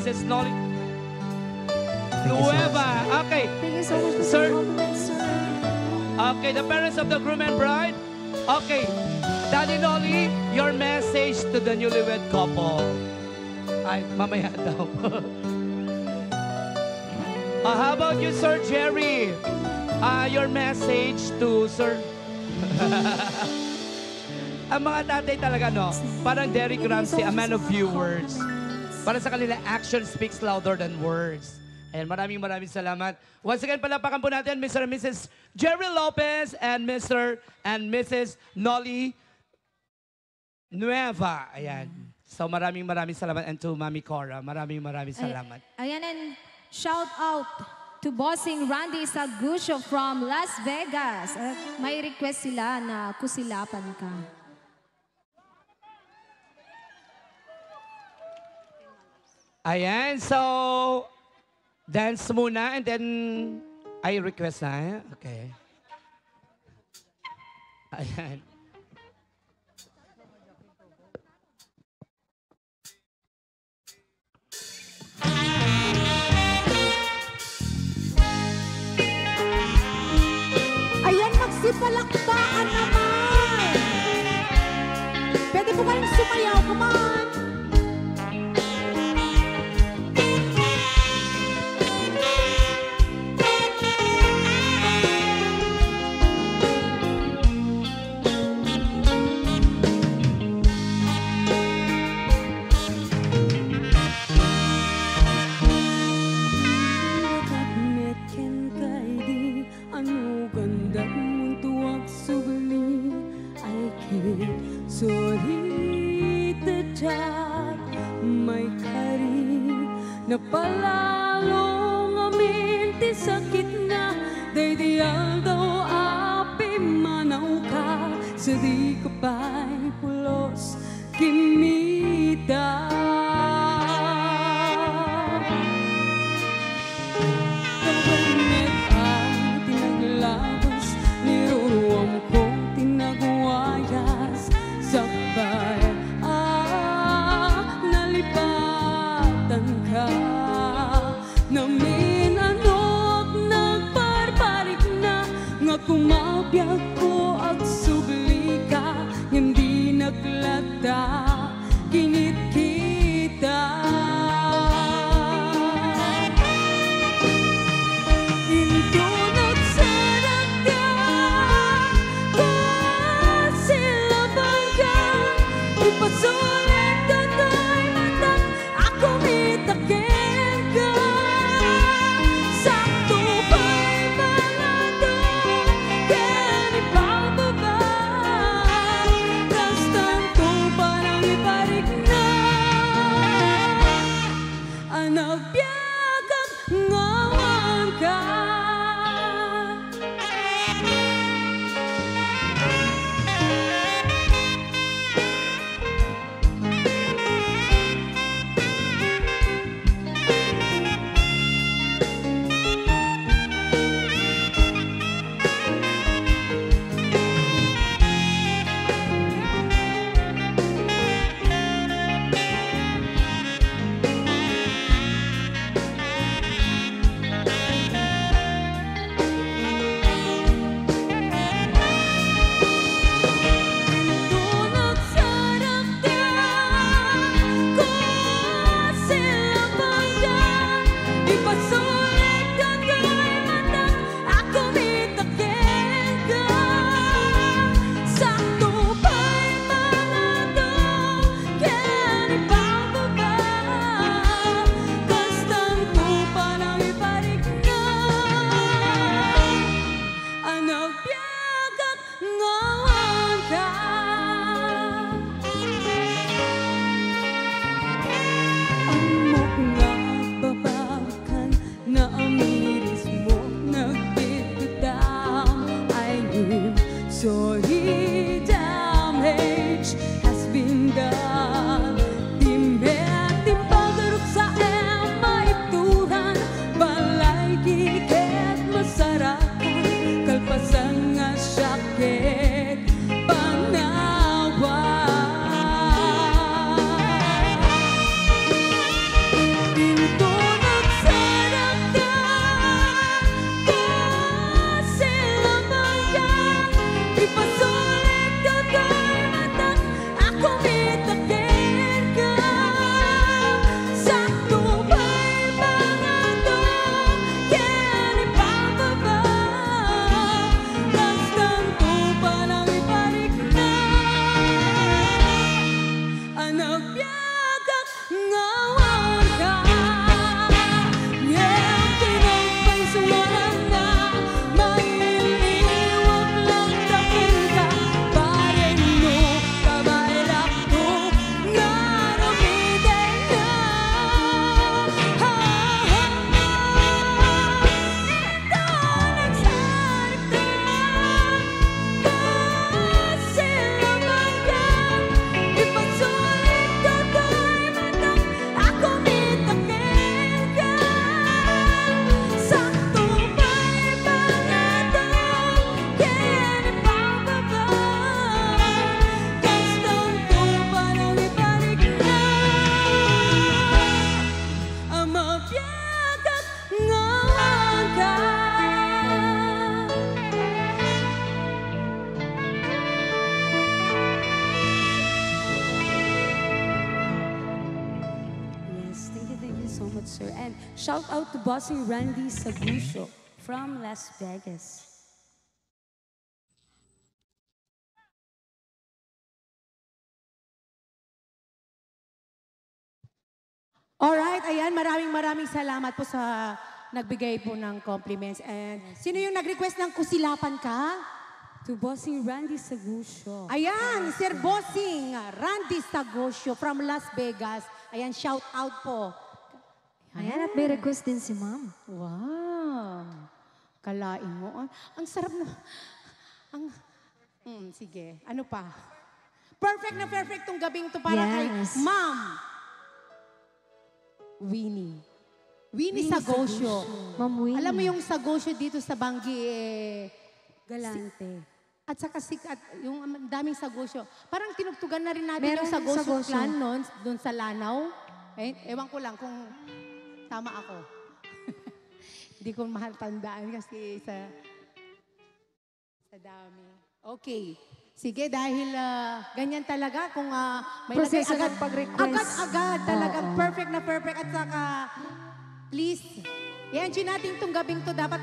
Mrs. Noli Nueva. Okay. Thank you so much for Sir. the compliment, sir. Okay, the parents of the groom and bride. Okay, Daddy Noli, your message to the newlywed couple. Ay, mamaya daw. How about you, Sir Jerry? Your message to Sir... Ang mga tatay talaga, no? Parang Derek Ramsey, a man of few words. Para sa kanila, action speaks louder than words. Ayan, maraming salamat. Once again, palapakan po natin, Mr. and Mrs. Jerry Lopez and Mr. and Mrs. Noli Nueva. Ayan. So maraming salamat. And to Mami Cora, maraming salamat. Ayan, and shout out to Bossing Randy Sagusyo from Las Vegas. May request sila na kusilapan ka. Ayan, so dance muna and then I request na. Okay. Ayan. Ayan, magsipalakpakan naman. Pwede po kayong sumayaw, come on. Napalalong amin ti sakit na daydial daw api manaw ka sa di ka pa'y pulos kinita. Kabanet ang tinaglabas niruruam kong tinagwayas sabay nalipatan ka namin ano't nagbarbarik na nga kumabiyag ko at subli ka hindi naglata kinit-kita shout out to Bossing Randy Sagusio from Las Vegas. Alright, ayan, maraming salamat po sa nagbigay po ng compliments. And sino yung nag-request ng kusilapan ka? To Bossing Randy Sagusio. Ayan, Sir Bossing, Randy Sagosio from Las Vegas. Ayan, shout out po. Ayan, at may request din si ma'am. Wow. Kalain mo. Ang sarap na. Sige, ano pa? Perfect na perfect tong gabing to para kay Yes. Ma'am Winnie. Winnie Sagosio. Ma'am Winnie. Alam mo yung Sagosio dito sa Bangi, Galante. at saka at yung daming Sagosio. Parang tinugtugan na rin natin Merong yung Sagosio Sagosio. clan noon, doon sa Lanao. Ewan ko lang kung tama ako. Hindi ko mahal tandaan kasi sa dami. Okay. Sige, dahil ganyan talaga kung may Proseso lagay ng pag-request. Agad, talagang perfect na perfect. At saka, please, i-enjoy natin itong gabing to. Dapat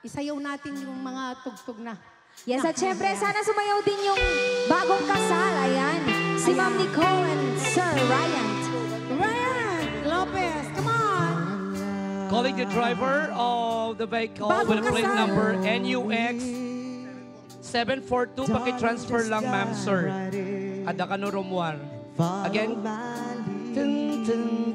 isayaw natin yung mga tugtog na. Yes, at syempre, sana sumayaw din yung bagong kasal. Ayan, si Ma'am Nicole and Sir Ryan. Ryan Lopez, come on! Calling the driver of the vehicle with Bagong plate kasal. number NUX 742. Paki-transfer lang, ma'am, sir. Adakano Romuar. Again,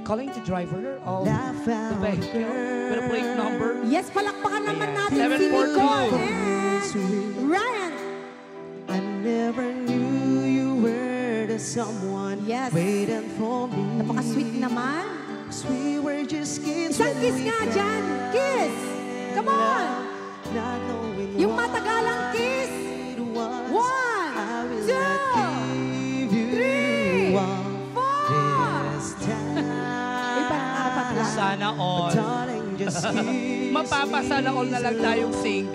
calling the driver of the vehicle with a plate number. Yes, palakpakan naman natin si 742. Nicole and Ryan. I never knew you were the someone Yes. waiting for me. Napaka-sweet naman. 'Cause we were just kids Isang when kiss we nga fell dyan. Kiss! Come on! Not knowing Yung what matagalang kiss. it was. One, I will two, not give you three, up four. this time. Ibang apat lang. Sana all. Darling, just kiss Mapapasana all na lang tayong single.